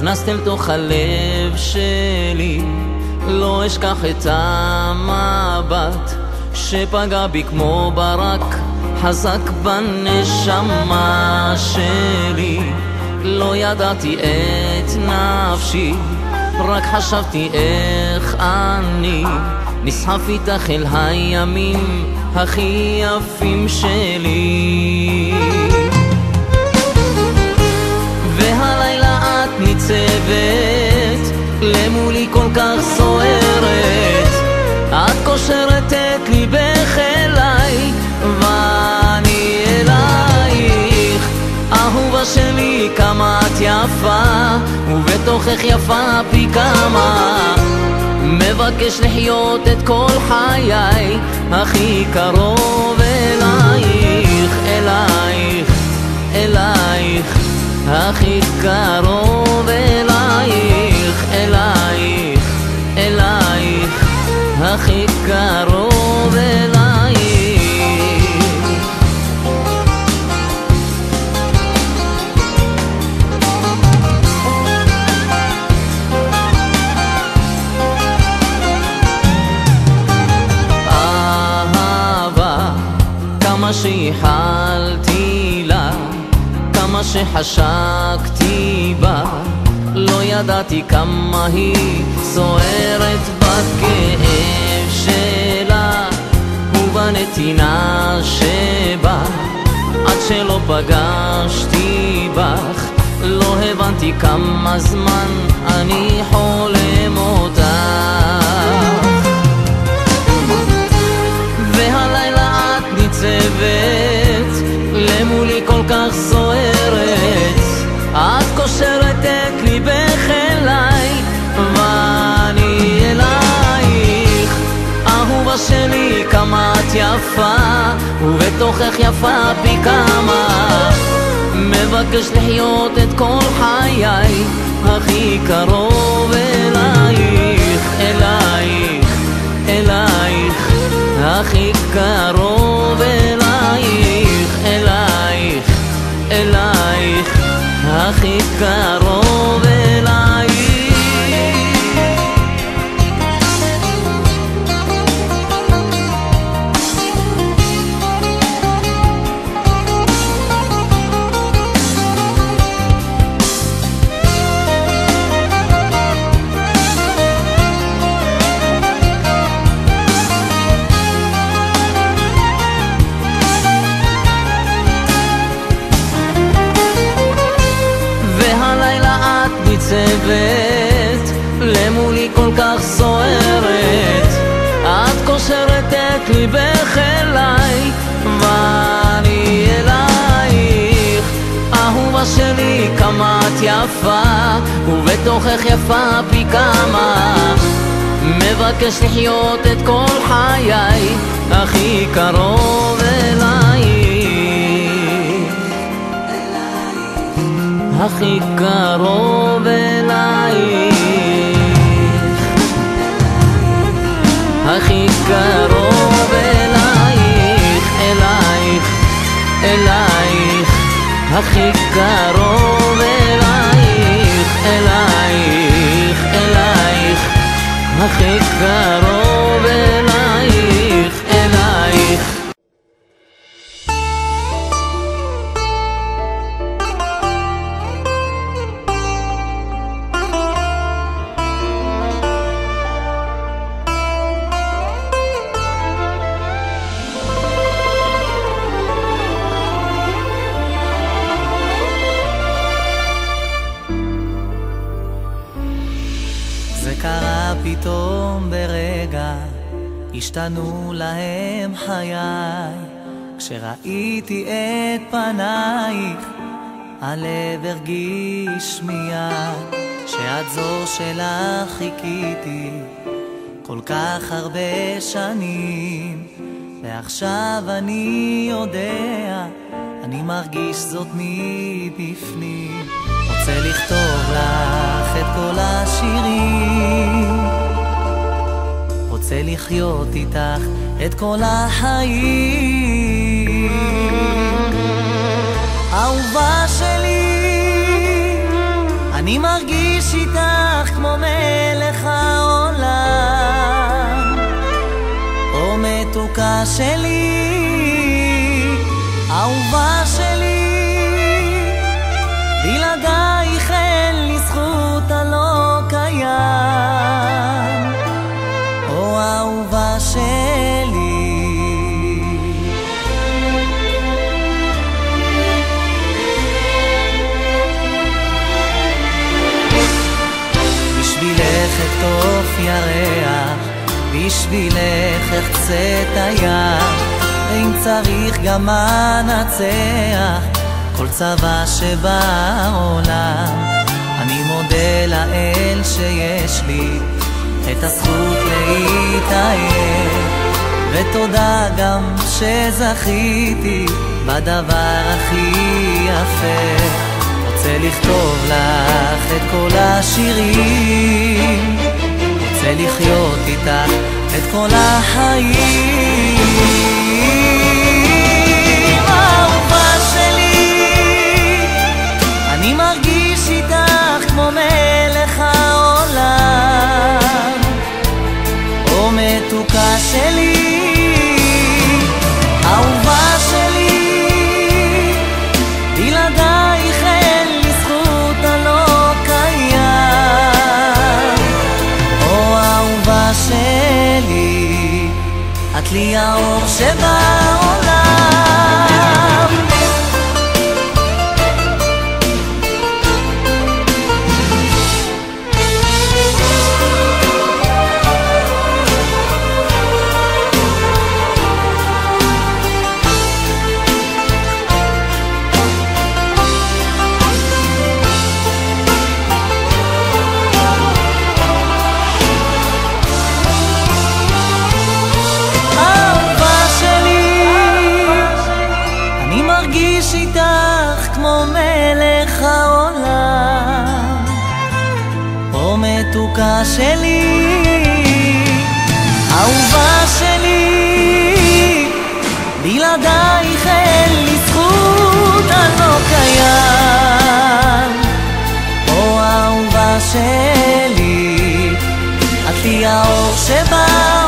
נכנסת אל תוך הלב שלי, לא אשכח את המבט שפגע בי כמו ברק חזק בנשמה שלי. לא ידעתי את נפשי, רק חשבתי איך אני נסחף איתך אל הימים הכי יפים שלי. והלילה את ניצבת למולי כל כך סוערת, את קושרת את ליבך אליי ואני אלייך. אהובה שלי כמה את יפה, ובתוכך יפה פי כמה, מבקש לחיות את כל חיי הכי קרוב אלייך, אלייך, אלייך, הכי קרוב אלייך, אלייך, אלייך, הכי קרוב אלייך. כמה שייחלתי לה, כמה שחשקתי בה, לא ידעתי כמה היא סוערת בכאב שלה ובנתינה שבה. עד שלא פגשתי בך לא הבנתי כמה זמן אני חולם אותך. והלילה את ניצבת למולי כל כך סוערת, את קושרת את ליבך אליי ואני אלייך. אהובה שלי כמה את יפה, ובתוכך יפה פי כמה, מבקש לחיות את כל חיי הכי קרוב אלייך, אלייך, אלייך, הכי קרוב אלייך, אלייך, אלייך, הכי קרוב אלייך. ניצבת למולי כל כך סוערת, את קושרת את ליבך אליי ואני אלייך. אהובה שלי כמה את יפה, ובתוכך יפה פי כמה, מבקש לחיות את כל חיי הכי קרוב אלייך, הכי קרוב אלייך, הכי קרוב אלייך, אלייך, אלייך, הכי קרוב אלייך, אלייך, אלייך, הכי קרוב אלייך, אלייך. קרה פתאום ברגע, השתנו להם חיי, כשראיתי את פנייך הלב הרגיש מיד שאת זו שלך חיכיתי כל כך הרבה שנים, ועכשיו אני יודע, אני מרגיש זאת מבפנים. רוצה לכתוב לך את כל השירים, רוצה לחיות איתך את כל החיים. אהובה שלי, אני מרגיש מרגיש איתך כמו מלך העולם. או מתוקה שלי, אהובה שלי, בלעדייך אין לי זכות הלא קיים. או אהובה שלי, בשבילך אכתוב ירח, בשבילך אחצה את הים, אם צריך גם אנצח כל צבא שבעולם. אני מודה לאל שיש לי את הזכות להתאהב, ותודה גם שזכיתי בדבר הכי יפה. רוצה לכתוב לך את כל השירים, רוצה לחיות איתך את כל החיים. אהובה שלי, אני מרגיש איתך כמו מלך העולם. או מתוקה שלי, אהובה שלי, בלעדייך אין לי זכות הלא קיים. או אהובה שלי, את לי האור שבעולם. מרגיש איתך כמו מלך העולם. או מתוקה שלי, אהובה שלי, בלעדייך אין לי זכות הלא קיים. או אהובה שלי, את לי האור שבא